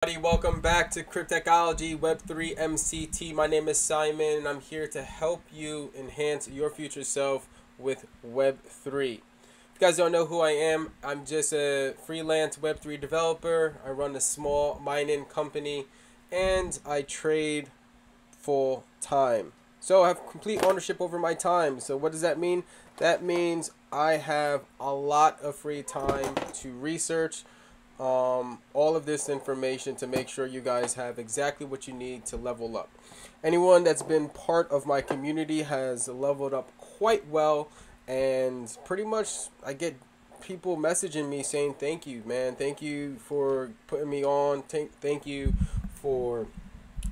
Welcome back to Cryptechology Web3 MCT. My name is Simon and I'm here to help you enhance your future self with Web3. If you guys don't know who I am, I'm just a freelance Web3 developer. I run a small mining company and I trade full time. So I have complete ownership over my time. So what does that mean? That means I have a lot of free time to research all of this information to make sure you guys have exactly what you need to level up. Anyone that's been part of my community has leveled up quite well, and pretty much I get people messaging me saying thank you, man, thank you for putting me on, thank you for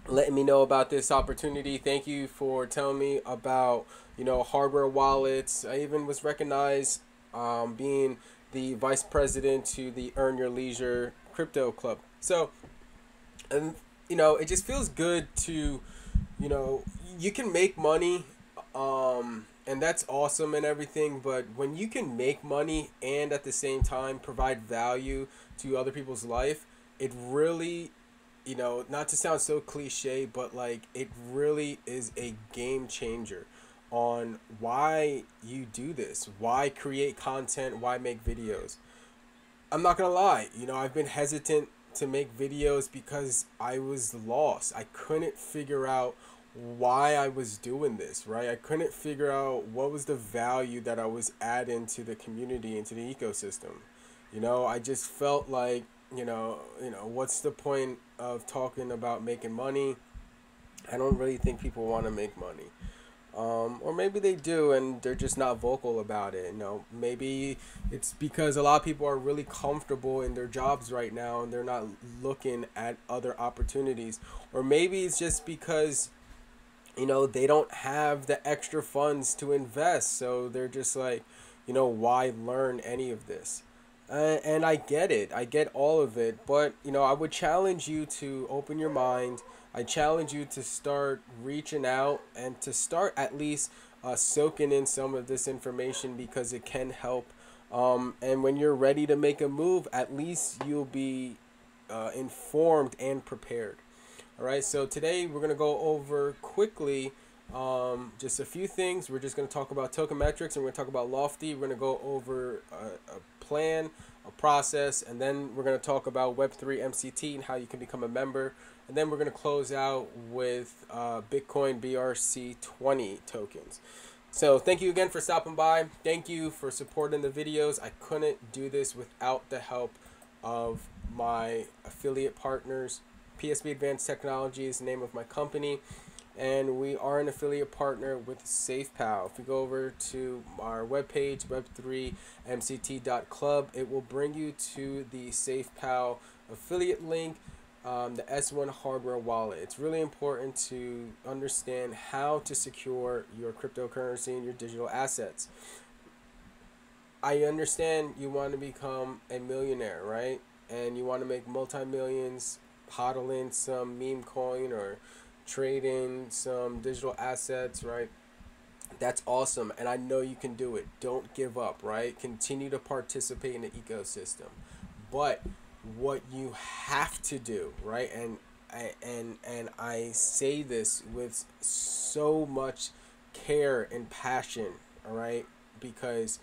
letting me know about this opportunity, thank you for telling me about hardware wallets. I even was recognized being the vice president to the Earn Your Leisure Crypto Club. So, and it just feels good to, you can make money, and that's awesome and everything. But when you can make money and at the same time provide value to other people's life, it really, not to sound so cliche, but like it really is a game changer on why you do this, why create content, why make videos. I'm not gonna lie, I've been hesitant to make videos because I was lost. I couldn't figure out why I was doing this, right? I couldn't figure out what was the value that I was adding to the community and to the ecosystem. I just felt like, what's the point of talking about making money? I don't really think people want to make money. Or maybe they do and they're just not vocal about it. Maybe it's because a lot of people are really comfortable in their jobs right now and they're not looking at other opportunities. Or maybe it's just because, they don't have the extra funds to invest. So they're just like, why learn any of this? And I get it. I get all of it. But, I would challenge you to open your mind. I challenge you to start reaching out and to start at least soaking in some of this information because it can help. And when you're ready to make a move, at least you'll be informed and prepared. All right, so today we're going to go over quickly just a few things. We're just going to talk about token metrics and we're going to talk about Lofty. We're going to go over a plan, a process, and then we're going to talk about Web3 MCT and how you can become a member. And then we're going to close out with Bitcoin BRC20 tokens. So thank you again for stopping by. Thank you for supporting the videos. I couldn't do this without the help of my affiliate partners. PSB Advanced Technology is the name of my company, and we are an affiliate partner with SafePal. If you go over to our webpage, web3mct.club, it will bring you to the SafePal affiliate link, the S1 hardware wallet. It's really important to understand how to secure your cryptocurrency and your digital assets. I understand you want to become a millionaire, right? And you want to make multi-millions, hodling some meme coin or trading some digital assets, right? That's awesome, and I know you can do it. Don't give up, right? Continue to participate in the ecosystem. But what you have to do, right? And I say this with so much care and passion, all right? Because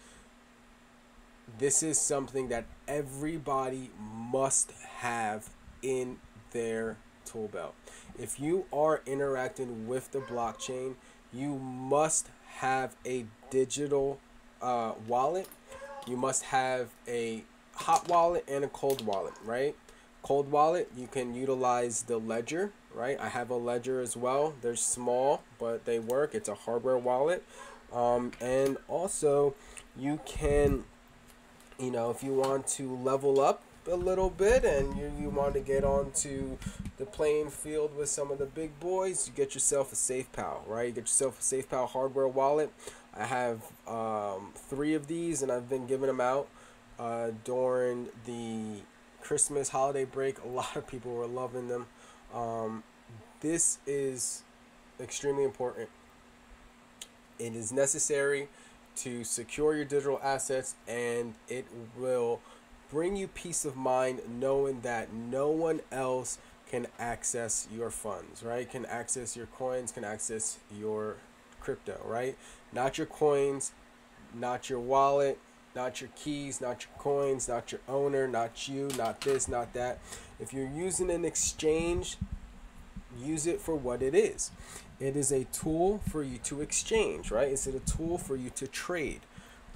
this is something that everybody must have in their tool belt. If you are interacting with the blockchain, you must have a digital wallet. You must have a hot wallet and a cold wallet, right? Cold wallet, you can utilize the ledger, right? I have a ledger as well. They're small, but they work. It's a hardware wallet. And also you can, if you want to level up a little bit and you want to get onto the playing field with some of the big boys, you get yourself a SafePal, right? You get yourself a SafePal hardware wallet. I have 3 of these and I've been giving them out during the Christmas holiday break. A lot of people were loving them. This is extremely important. It is necessary to secure your digital assets, and it will bring you peace of mind knowing that no one else can access your funds, right? Can access your coins, can access your crypto, right? Not your coins, not your wallet, not your keys, not your coins, not your owner, not you, not this, not that. If you're using an exchange, use it for what it is. It is a tool for you to exchange, right? It's a tool for you to trade.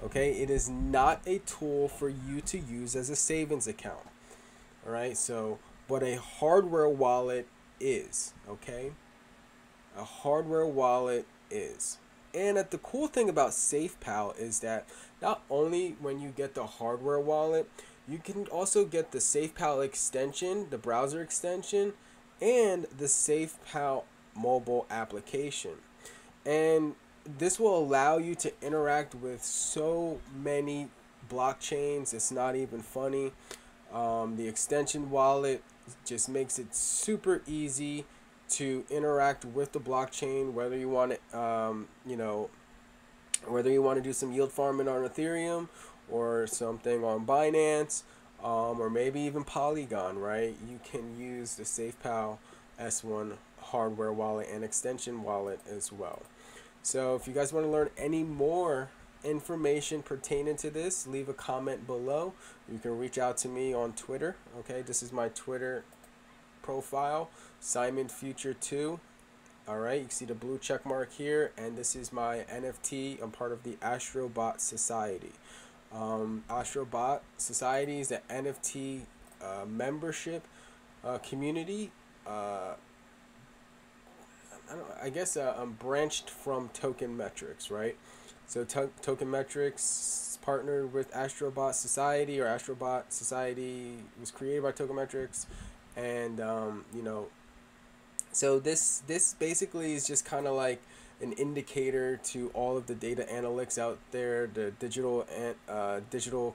Okay, it is not a tool for you to use as a savings account. All right, so but a hardware wallet is, okay? A hardware wallet is. And the cool thing about SafePal is that not only when you get the hardware wallet, you can also get the SafePal extension, the browser extension, and the SafePal mobile application. And this will allow you to interact with so many blockchains. It's not even funny. The extension wallet just makes it super easy to interact with the blockchain, whether you want to, whether you want to do some yield farming on Ethereum or something on Binance, or maybe even Polygon, right? You can use the SafePal S1 hardware wallet and extension wallet as well. So if you guys want to learn any more information pertaining to this, leave a comment below. You can reach out to me on Twitter. Okay, this is my Twitter profile, SimonFuture2. All right, you can see the blue check mark here, and this is my NFT. I'm part of the Astrobot Society. Astrobot Society is the NFT membership community. I guess I'm branched from Token Metrics, right? So Token Metrics partnered with Astrobot Society, or Astrobot Society was created by Token Metrics, and so this basically is just kind of like an indicator to all of the data analytics out there, the digital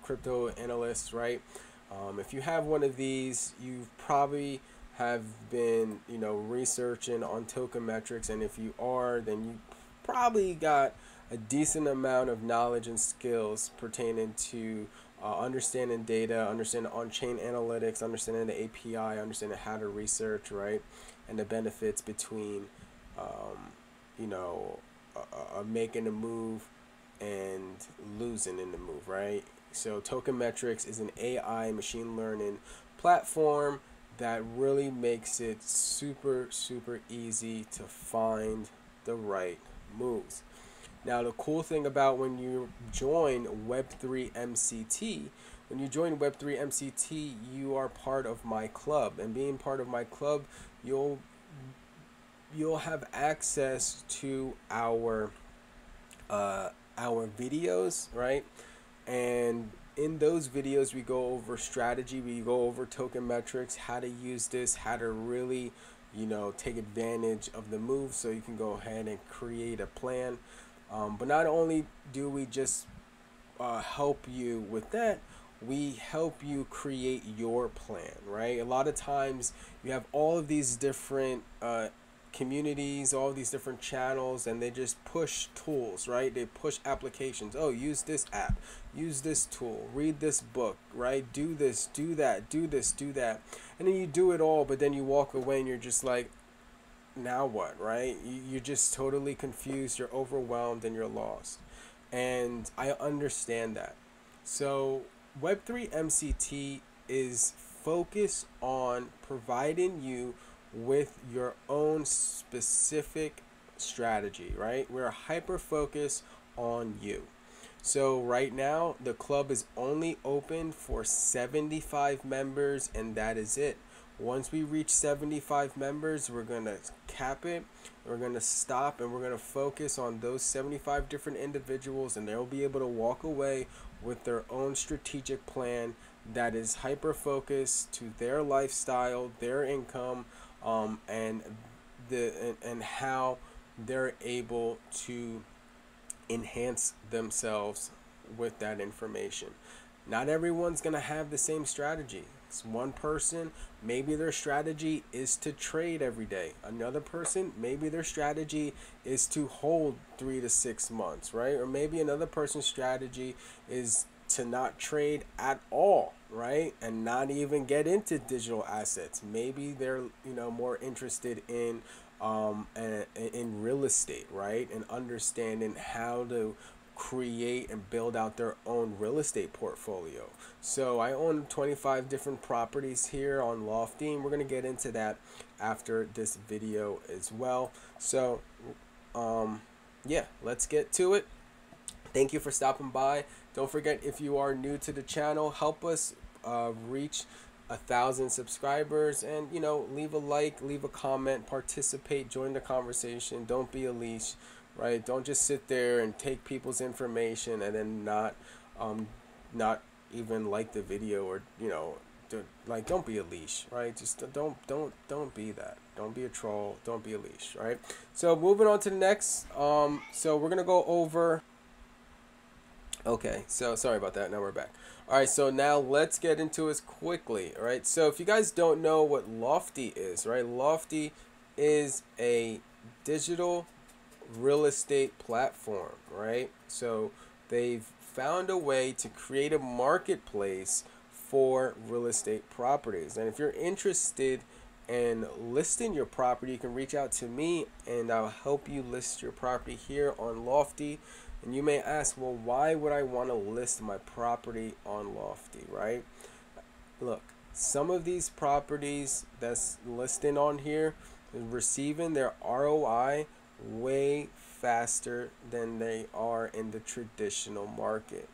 crypto analysts, right? If you have one of these, you probably have been researching on Token Metrics, and if you are, then you probably got a decent amount of knowledge and skills pertaining to understanding data, understanding on-chain analytics, understanding the API, understanding how to research, right? And the benefits between, making a move and losing in the move, right? So Token Metrics is an AI machine learning platform that really makes it super, super easy to find the right moves. Now, the cool thing about when you join Web3 MCT, you are part of my club, and being part of my club, you'll have access to our videos, right? And in those videos, we go over strategy, we go over Token Metrics, how to use this, how to really take advantage of the move, so you can go ahead and create a plan. But not only do we just help you with that, we help you create your plan, right? A lot of times you have all of these different communities, all these different channels, and they just push tools, right? They push applications. Oh, use this app, use this tool, read this book, right? Do this, do that, do this, do that. And then you do it all, but then you walk away and you're just like, now what, right? You're just totally confused, you're overwhelmed, and you're lost. And I understand that. So Web3 MCT is focused on providing you with your own specific strategy, right? We're hyper focused on you. So right now the club is only open for 75 members, and that is it. Once we reach 75 members, we're going to cap it. We're going to stop, and we're going to focus on those 75 different individuals, and they'll be able to walk away with their own strategic plan that is hyper focused to their lifestyle, their income, and how they're able to enhance themselves with that information. Not everyone's going to have the same strategy. It's one person, maybe their strategy is to trade every day. Another person, maybe their strategy is to hold 3 to 6 months, right? Or maybe another person's strategy is to not trade at all, right? And not even get into digital assets. Maybe they're, more interested in real estate, right? And understanding how to create and build out their own real estate portfolio. So I own 25 different properties here on Lofty, and we're going to get into that after this video as well. So yeah, let's get to it. Thank you for stopping by. Don't forget, if you are new to the channel, help us reach 1,000 subscribers, and leave a like, leave a comment, participate, join the conversation. Don't be a leash, right? Don't just sit there and take people's information and then not even like the video, or don't be a leash, right? Just don't be that. Don't be a troll. Don't be a leash, right? So moving on to the next. So we're gonna go over. Okay, so sorry about that. Now we're back. All right, so now let's get into this quickly. All right, so if you guys don't know what Lofty is, right? Lofty is a digital real estate platform, right? So they've found a way to create a marketplace for real estate properties. And if you're interested in listing your property, you can reach out to me and I'll help you list your property here on Lofty. And you may ask, well, why would I want to list my property on Lofty, right? Look, some of these properties that's listed on here is receiving their ROI way faster than they are in the traditional market.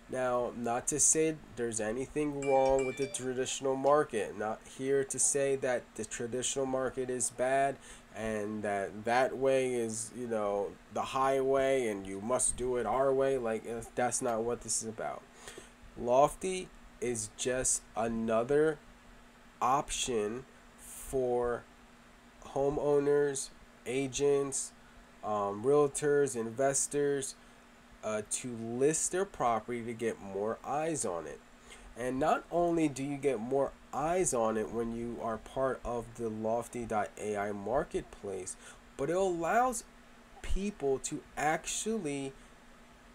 Now, not to say there's anything wrong with the traditional market. Not here to say that the traditional market is bad and that way is, the highway and you must do it our way. Like, that's not what this is about. Lofty is just another option for homeowners, agents, realtors, investors, to list their property to get more eyes on it. And not only do you get more eyes on it when you are part of the Lofty.ai marketplace, but it allows people to actually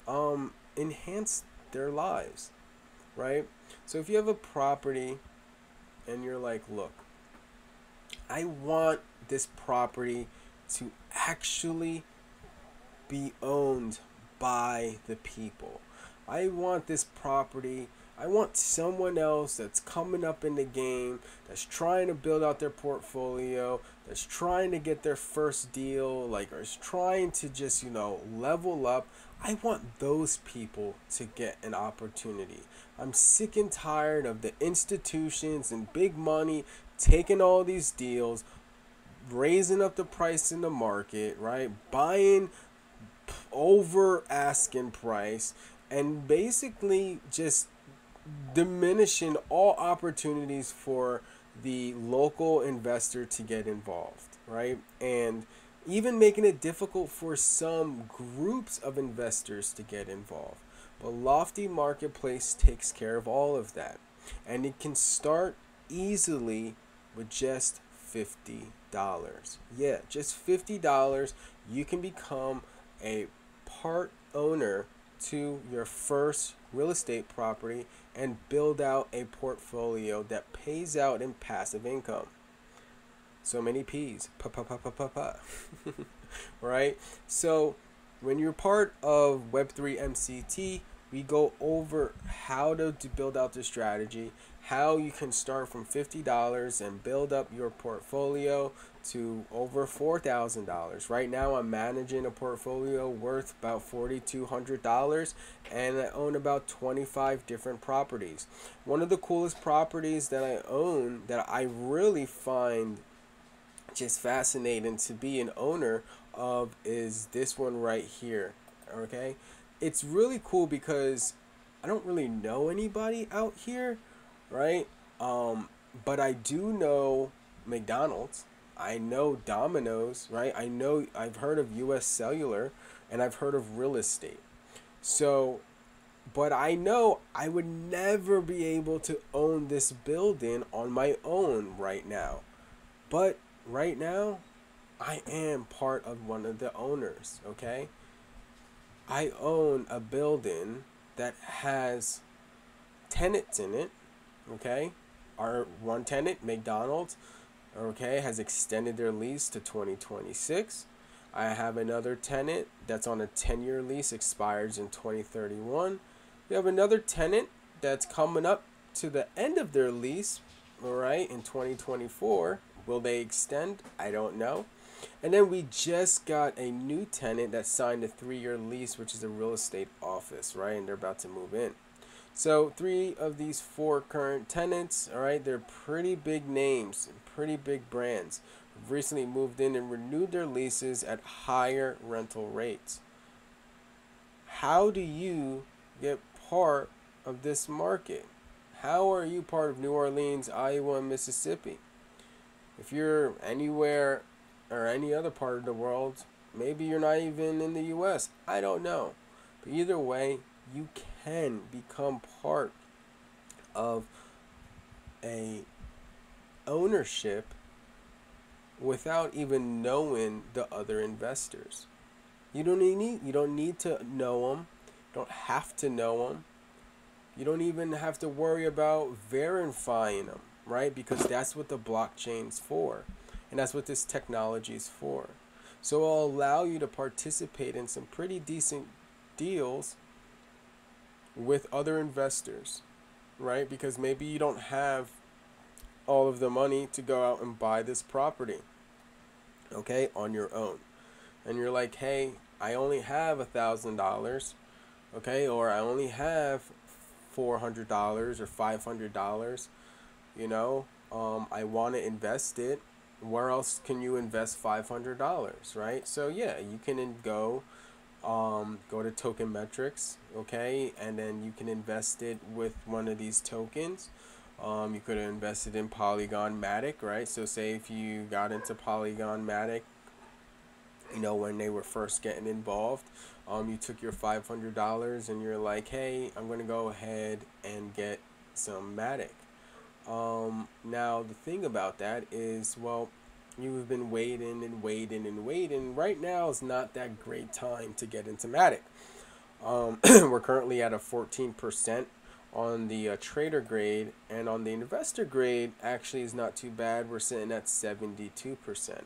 enhance their lives, right? So if you have a property and you're like, look, I want this property to actually be owned by the people. I want this property, I want someone else that's coming up in the game, that's trying to build out their portfolio, that's trying to get their first deal, or is trying to just, level up. I want those people to get an opportunity. I'm sick and tired of the institutions and big money taking all these deals, raising up the price in the market, right? Buying over asking price, and basically just diminishing all opportunities for the local investor to get involved, right? And even making it difficult for some groups of investors to get involved. But Lofty Marketplace takes care of all of that, and it can start easily with just $50. Yeah, just $50. You can become a part owner to your first real estate property and build out a portfolio that pays out in passive income. So many P's. Right? So when you're part of Web3 MCT, we go over how to build out the strategy, how you can start from $50 and build up your portfolio to over $4,000. Right now I'm managing a portfolio worth about $4,200, and I own about 25 different properties. One of the coolest properties that I own that I really find just fascinating to be an owner of is this one right here. Okay, it's really cool because I don't really know anybody out here, right? But I do know McDonald's. I know Domino's, right? I've heard of US Cellular, and I've heard of real estate. So, but I know I would never be able to own this building on my own right now. But right now, I am part of one of the owners, okay? I own a building that has tenants in it. Okay, our one tenant, McDonald's, okay, has extended their lease to 2026. I have another tenant that's on a 10-year lease, expires in 2031. We have another tenant that's coming up to the end of their lease, all right, in 2024. Will they extend? I don't know. And then we just got a new tenant that signed a 3-year lease, which is a real estate office, right? And they're about to move in. So 3 of these 4 current tenants, all right, they're pretty big names, pretty big brands. Have recently moved in and renewed their leases at higher rental rates. How do you get part of this market? How are you part of New Orleans, Iowa, and Mississippi? If you're anywhere or any other part of the world, maybe you're not even in the US. I don't know. But either way, you can become part of a ownership without even knowing the other investors. You don't need to know them. You don't have to know them. You don't even have to worry about verifying them, right? Because that's what the blockchain's for. And that's what this technology is for. So it'll allow you to participate in some pretty decent deals with other investors, right? Because maybe you don't have all of the money to go out and buy this property, okay, on your own. And you're like, hey, I only have $1,000, okay, or I only have $400 or $500, you know, I want to invest it. Where else can you invest $500, right? So yeah, you can go to token metrics, okay, and then you can invest it with one of these tokens. You could have invested in Polygon Matic, right? So say if you got into Polygon Matic, you know, when they were first getting involved, you took your $500 and you're like, hey, I'm going to go ahead and get some Matic. Now the thing about that is, well, you've been waiting and waiting and waiting. Right now is not that great time to get into Matic. We're currently at a 14% on the trader grade, and on the investor grade actually is not too bad. We're sitting at 72%.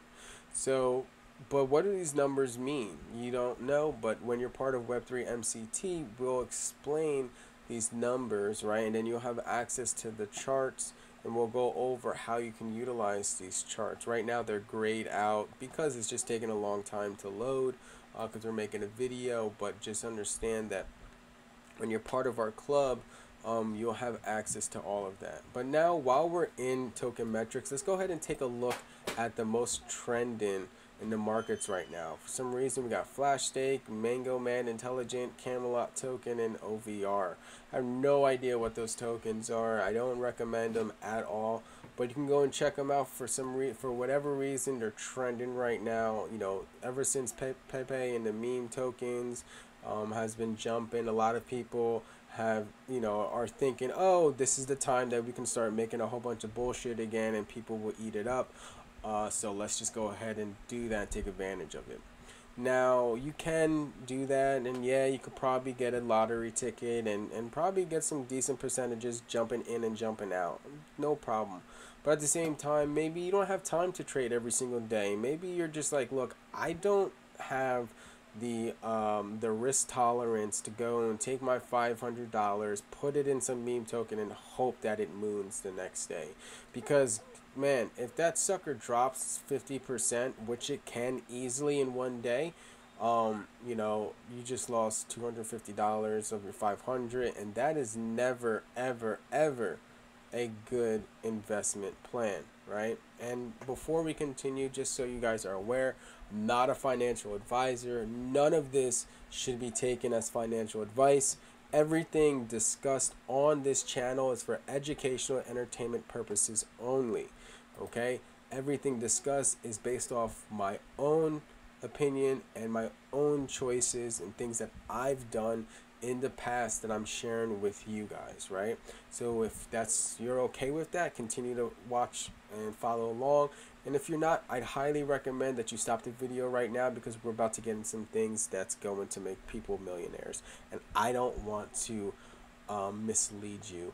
So, but what do these numbers mean? You don't know, but when you're part of Web3 MCT, we'll explain these numbers, right? And then you'll have access to the charts, and we'll go over how you can utilize these charts. Right now they're grayed out because it's just taking a long time to load, because we're making a video. But just understand that when you're part of our club, you'll have access to all of that. But now, while we're in token metrics, let's go ahead and take a look at the most trending in the markets right now. For some reason, we got Flash Stake, Mango Man Intelligent, Camelot Token, and OVR. I have no idea what those tokens are. I don't recommend them at all, but you can go and check them out. For whatever reason, they're trending right now. You know, ever since Pepe and the meme tokens has been jumping, a lot of people have, you know, are thinking, oh, this is the time that we can start making a whole bunch of bullshit again and people will eat it up. So let's just go ahead and do that, take advantage of it. Now, you can do that, and yeah, you could probably get a lottery ticket and probably get some decent percentages jumping in and jumping out. No problem. But at the same time, maybe you don't have time to trade every single day. Maybe you're just like, look, I don't have the risk tolerance to go and take my $500, put it in some meme token, and hope that it moons the next day. Because man, if that sucker drops 50%, which it can easily in one day, you know, you just lost $250 of your 500, and that is never, ever, ever a good investment plan, right? And before we continue, just so you guys are aware, I'm not a financial advisor. None of this should be taken as financial advice. Everything discussed on this channel is for educational entertainment purposes only. Okay, everything discussed is based off my own opinion and my own choices and things that I've done in the past that I'm sharing with you guys, right? So if you're okay with that, continue to watch and follow along. And if you're not, I'd highly recommend that you stop the video right now, because we're about to get into some things that's going to make people millionaires, and I don't want to mislead you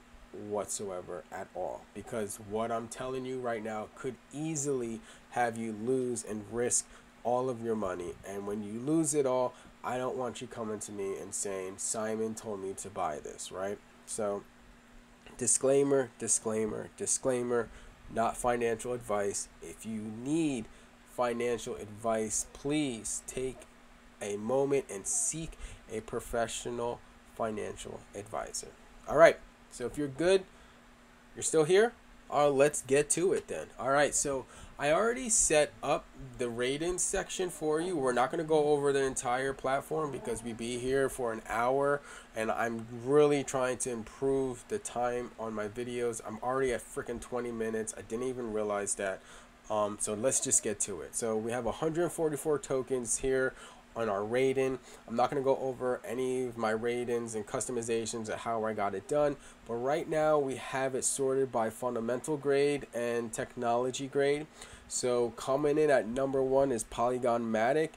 whatsoever at all, because what I'm telling you right now could easily have you lose and risk all of your money. And when you lose it all, I don't want you coming to me and saying Simon told me to buy this, right? So disclaimer, disclaimer, disclaimer, not financial advice. If you need financial advice, please take a moment and seek a professional financial advisor. All right, so if you're good, you're still here? Let's get to it then. All right, so I already set up the ratings section for you. We're not going to go over the entire platform because we be here for an hour, and I'm really trying to improve the time on my videos. I'm already at freaking 20 minutes. I didn't even realize that. So let's just get to it. So we have 144 tokens here on our rating. I'm not going to go over any of my ratings and customizations of how I got it done, but right now we have it sorted by fundamental grade and technology grade. So coming in at number 1 is Polygon Matic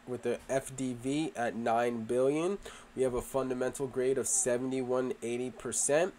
with the FDV at 9 billion. We have a fundamental grade of 71.80%.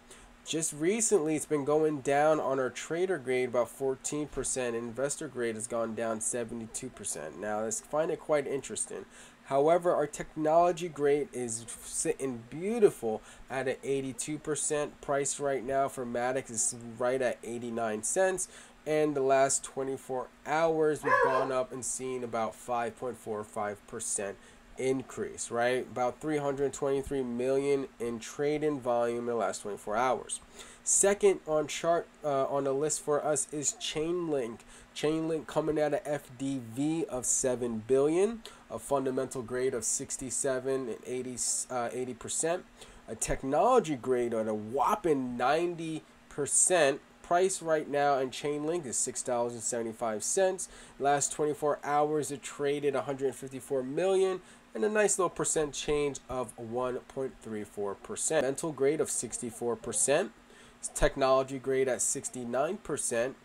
Just recently, it's been going down on our trader grade about 14%. Investor grade has gone down 72%. Now, let's find it quite interesting. However, our technology grade is sitting beautiful at an 82%. Price right now for Matic is right at 89 cents. And the last 24 hours, we've gone up and seen about 5.45% increase, right? About 323 million in trading volume in the last 24 hours. Second on chart on the list for us is Chainlink. Chainlink coming at an FDV of 7 billion, a fundamental grade of 67 and 80%, a technology grade at a whopping 90%. Price right now on Chainlink is $6.75. Last 24 hours it traded 154 million and a nice little percent change of 1.34%. Mental grade of 64%. Technology grade at 69%.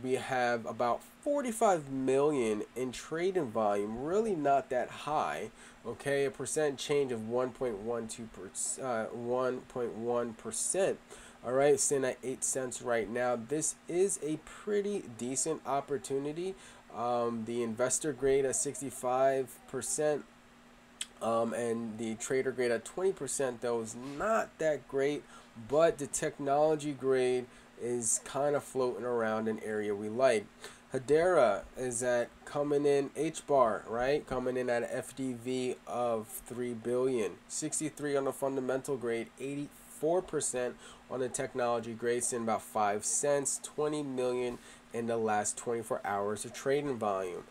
We have about 45 million in trading volume, really not that high. Okay, a percent change of 1.1%. All right, sitting at 8 cents right now. This is a pretty decent opportunity. The investor grade at 65%, and the trader grade at 20%, though, is not that great. But the technology grade is kind of floating around an area we like. Hedera is at coming in H-bar, right? Coming in at an FDV of 3 billion. 63 on the fundamental grade, 84% on the technology grade, in about 5 cents, 20 million in the last 24 hours of trading volume.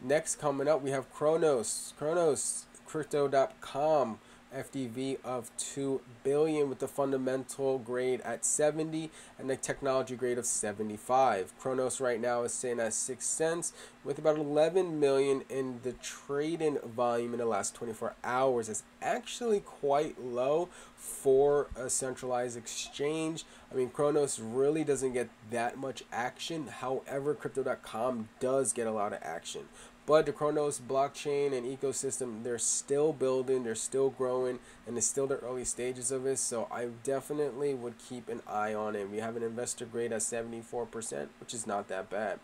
Next coming up, we have Kronos. Kronos, crypto.com, FDV of 2 billion with the fundamental grade at 70 and the technology grade of 75. Kronos right now is sitting at 6 cents with about 11 million in the trading volume in the last 24 hours. It's actually quite low for a centralized exchange. I mean, Kronos really doesn't get that much action. However, crypto.com does get a lot of action. But the Kronos blockchain and ecosystem, they're still building, they're still growing, and it's still the early stages of it. So I definitely would keep an eye on it. We have an investor grade at 74%, which is not that bad.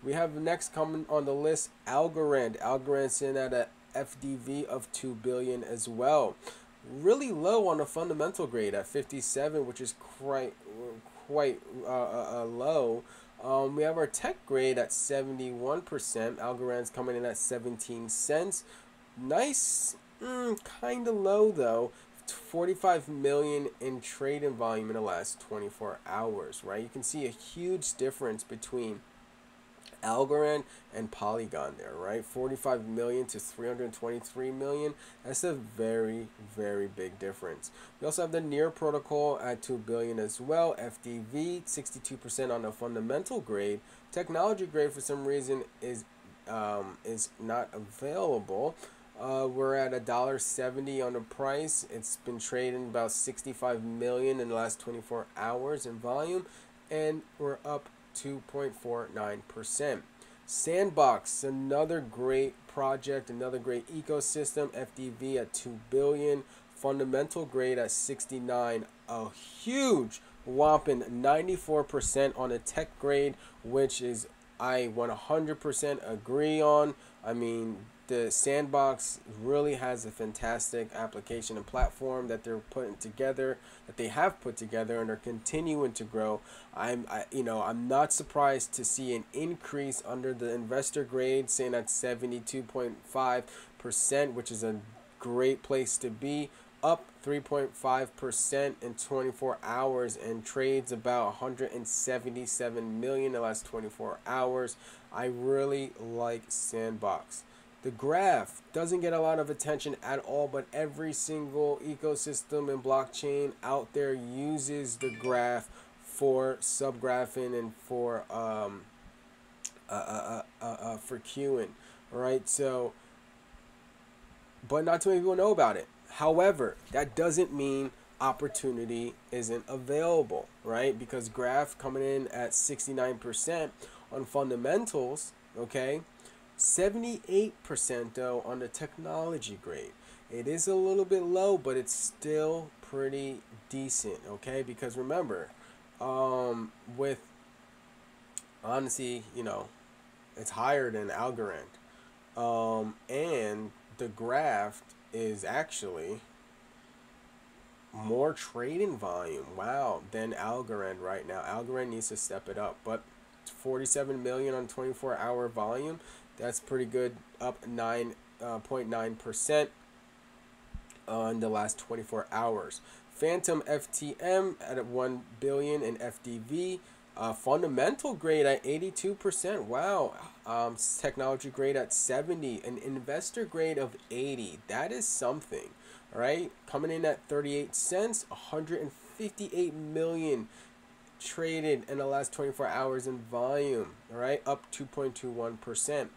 We have next coming on the list, Algorand. Algorand's in at a FDV of 2 billion as well. Really low on the fundamental grade at 57, which is quite low. We have our tech grade at 71%. Algorand's coming in at 17 cents. Nice, kind of low though. 45 million in trading volume in the last 24 hours, right? You can see a huge difference between Algorand and Polygon there, right? 45 million to 323 million. That's a very, very big difference. We also have the Near protocol at 2 billion as well. FDV 62% on the fundamental grade. Technology grade for some reason is not available. We're at $1.70 on the price. It's been trading about 65 million in the last 24 hours in volume, and we're up 2.49%. Sandbox, another great project, another great ecosystem. FDV at 2 billion, fundamental grade at 69, a huge whopping 94% on a tech grade, which is I 100% agree on. I mean, the sandbox really has a fantastic application and platform that they're putting together, that they have put together, and are continuing to grow. I'm not surprised to see an increase under the investor grade, saying at 72.5%, which is a great place to be, up 3.5% in 24 hours, and trades about 177 million in the last 24 hours. I really like Sandbox. The graph doesn't get a lot of attention at all, but every single ecosystem and blockchain out there uses the graph for subgraphing and for queuing, right? So, but not too many people know about it. However, that doesn't mean opportunity isn't available, right? Because graph coming in at 69% on fundamentals, okay? 78% though on the technology grade. It is a little bit low, but it's still pretty decent, okay? Because remember, with honestly, it's higher than Algorand. And the graph is actually more trading volume, wow, than Algorand right now. Algorand needs to step it up, but 47 million on 24-hour volume, that's pretty good, up 9.9% on the last 24 hours. Phantom FTM at 1 billion in FDV. Fundamental grade at 82%. Wow. Technology grade at 70. An investor grade of 80. That is something. Right? Coming in at 38 cents. 158 million traded in the last 24 hours in volume. Right? Up 2.21%.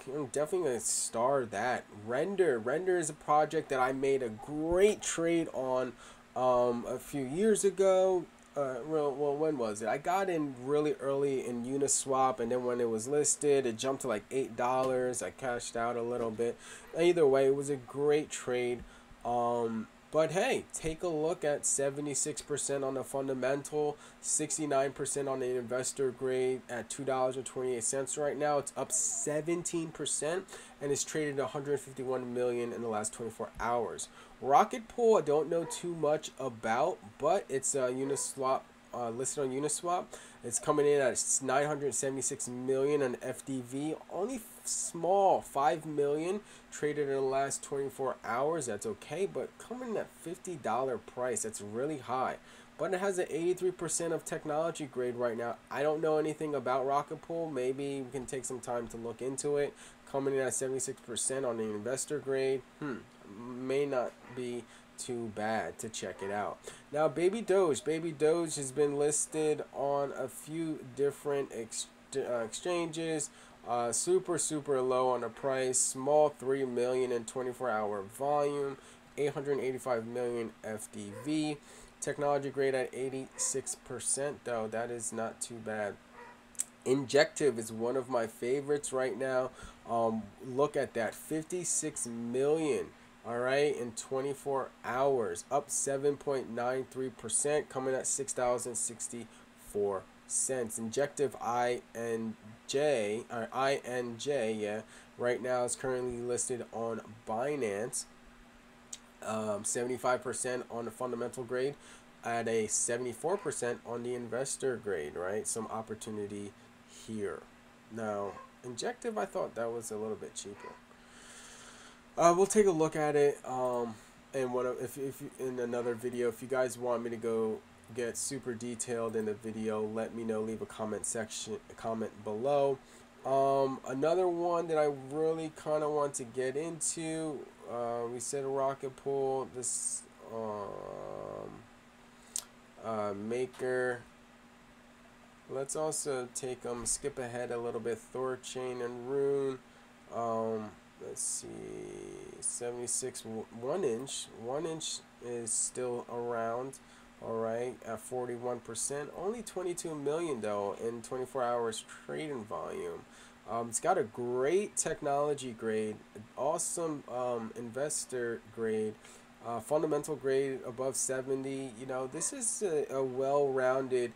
I'm definitely going to star that. Render is a project that I made a great trade on a few years ago. Well, when was it? I got in really early in Uniswap, and then when it was listed, it jumped to like $8. I cashed out a little bit. Either way, it was a great trade. But hey, take a look at 76% on the fundamental, 69% on the investor grade at $2.28 right now. It's up 17% and it's traded 151 million in the last 24 hours. Rocket Pool, I don't know too much about, but it's Uniswap, listed on Uniswap. It's coming in at 976 million on FDV, only small, 5 million traded in the last 24 hours. That's okay, but coming in at $50 price, that's really high. But it has an 83% of technology grade right now. I don't know anything about Rocket Pool. Maybe we can take some time to look into it. Coming in at 76% on the investor grade, may not be too bad to check it out. Now, Baby Doge has been listed on a few different exchanges. Super low on the price. Small 3 million in 24-hour volume. 885 million FDV. Technology grade at 86% though. That is not too bad. Injective is one of my favorites right now. Look at that, 56 million. All right, in 24 hours, up 7.93%, coming at $6.64. Injective INJ, yeah, right now is currently listed on Binance. 75% on the fundamental grade, at a 74% on the investor grade, right? Some opportunity here. Now, Injective, I thought that was a little bit cheaper. We'll take a look at it. And if in another video, if you guys want me to go get super detailed in the video, let me know. Leave a comment below. Another one that I really kind of want to get into. We said Rocket Pool. This Maker. Let's also take skip ahead a little bit. Thorchain and Rune. Let's see, 76 1 inch. 1 inch is still around. All right, at 41%. Only 22 million though in 24 hours trading volume. It's got a great technology grade, awesome investor grade. Fundamental grade above 70. You know, this is a well-rounded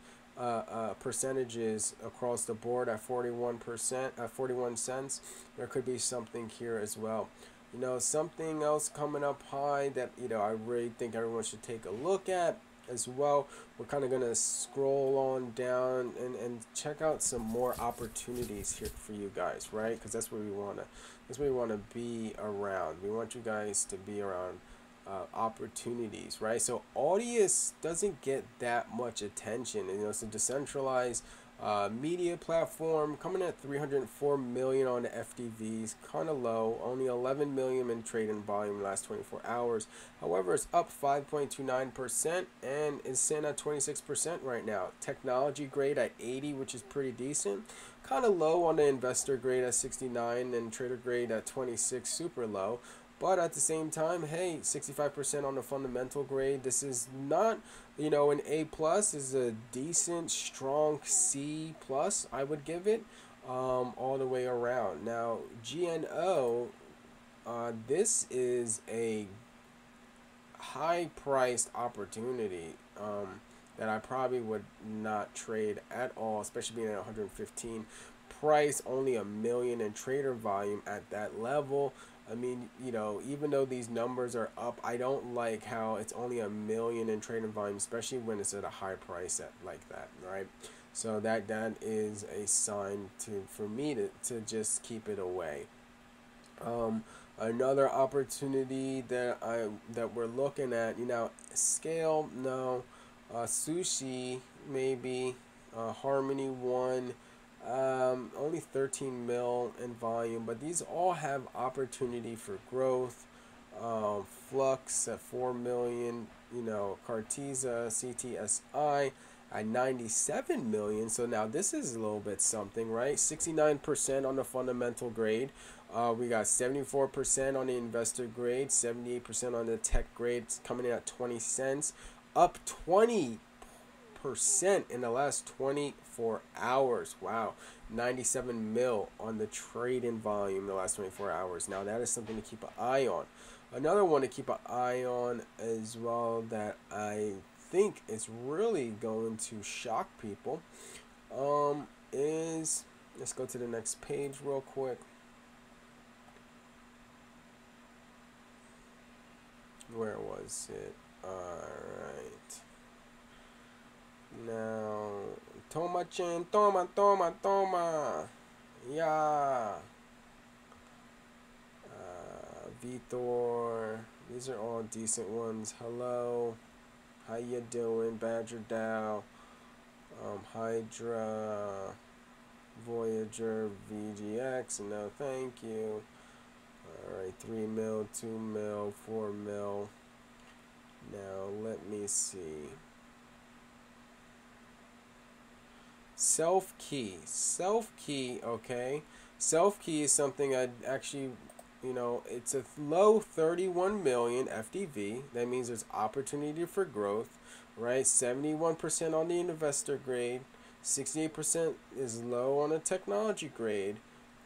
percentages across the board at 41%, at 41 cents. There could be something here as well. You know, something else coming up high that, you know, I really think everyone should take a look at as well. We're kind of going to scroll on down and check out some more opportunities here for you guys, right? Because that's where we want to, that's where we want to be around. We want you guys to be around opportunities, right? So Audius doesn't get that much attention. You know, it's a decentralized media platform coming at 304 million on the FDVs, kind of low. Only 11 million in trading volume in the last 24 hours. However, it's up 5.29% and is sitting at 26% right now. Technology grade at 80, which is pretty decent. Kind of low on the investor grade at 69 and trader grade at 26, super low. But at the same time, hey, 65% on the fundamental grade. This is not, you know, an A plus. Is a decent, strong C plus, I would give it, all the way around. Now, GNO, this is a high-priced opportunity that I probably would not trade at all, especially being at 115 price, only a million in trader volume at that level. I mean, you know, even though these numbers are up, I don't like how it's only a million in trading volume, especially when it's at a high price at like that, right? So that is a sign for me to just keep it away. Another opportunity that we're looking at, you know, scale, no, sushi maybe, Harmony One. Only 13 mil in volume, but these all have opportunity for growth. Flux at 4 million, you know, Cartesian CTSI at 97 million. So now this is a little bit something, right? 69% on the fundamental grade. We got 74% on the investor grade, 78% on the tech grade. It's coming in at 20 cents, up 20% in the last 24 hours. Wow. 97 mil on the trading volume in the last 24 hours. Now that is something to keep an eye on. Another one to keep an eye on as well that I think is really going to shock people is, let's go to the next page real quick. Where was it? Alright. Now, Toma-chan, toma. Yeah. Vitor. These are all decent ones. Hello. How you doing? Badger Dow. Hydra. Voyager. VGX. No, thank you. Alright, 3 mil, 2 mil, 4 mil. Now, let me see. Self-key, okay. Self-key is something I'd actually, you know, it's a low 31 million FDV. That means there's opportunity for growth, right? 71% on the investor grade, 68% is low on the technology grade.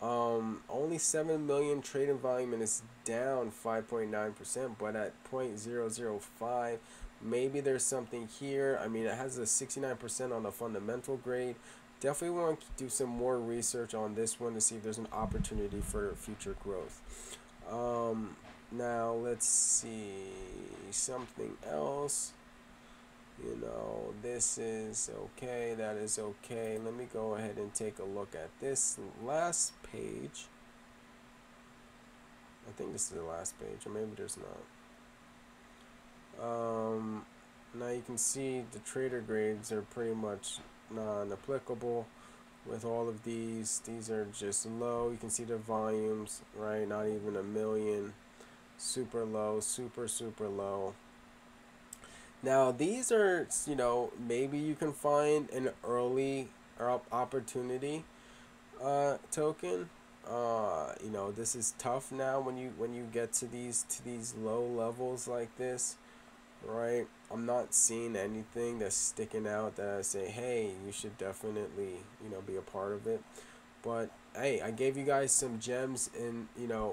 Only 7 million trading volume and it's down 5.9%, but at 0.005. Maybe there's something here. I mean, it has a 69% on the fundamental grade. Definitely want to do some more research on this one to see if there's an opportunity for future growth. Now, let's see something else. You know, this is okay. That is okay. Let me go ahead and take a look at this last page. I think this is the last page, or maybe there's not. Now you can see the trader grades are pretty much non-applicable with all of these. These are just low. You can see the volumes, right? Not even a million. Super low, super low. Now these are, you know, maybe you can find an early opportunity token. You know, this is tough now when you get to these low levels like this, right? I'm not seeing anything that's sticking out that I say, hey, you should definitely, you know, be a part of it. But hey, I gave you guys some gems in,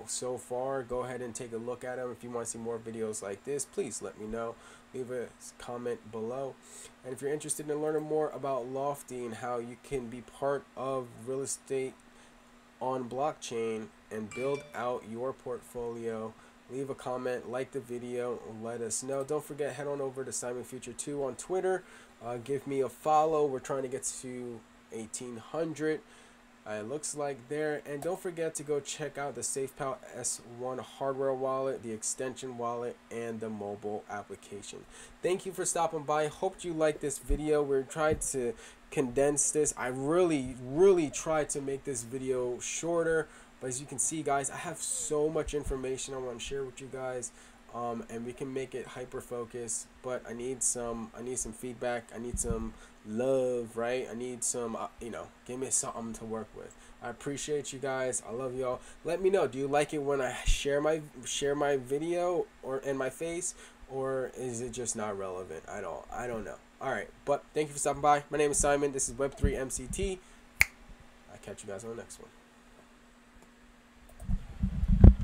so far. Go ahead and take a look at them. If you want to see more videos like this, please let me know. Leave a comment below. And if you're interested in learning more about Lofty and how you can be part of real estate on blockchain and build out your portfolio, leave a comment, like the video, let us know. Don't forget, head on over to Simon Future 2 on Twitter. Give me a follow. We're trying to get to 1,800. It looks like there. And don't forget to go check out the SafePal S1 hardware wallet, the extension wallet, and the mobile application. Thank you for stopping by. Hope you like this video. We're trying to condense this. I really tried to make this video shorter, but as you can see, guys, I have so much information I want to share with you guys. And we can make it hyper focused, but I need some feedback. I need some love, right? I need some, give me something to work with. I appreciate you guys. I love y'all. Let me know, do you like it when I share my video or in my face, or is it just not relevant at all? I don't know. All right, but thank you for stopping by. My name is Simon. This is Web3 MCT. I'll catch you guys on the next one.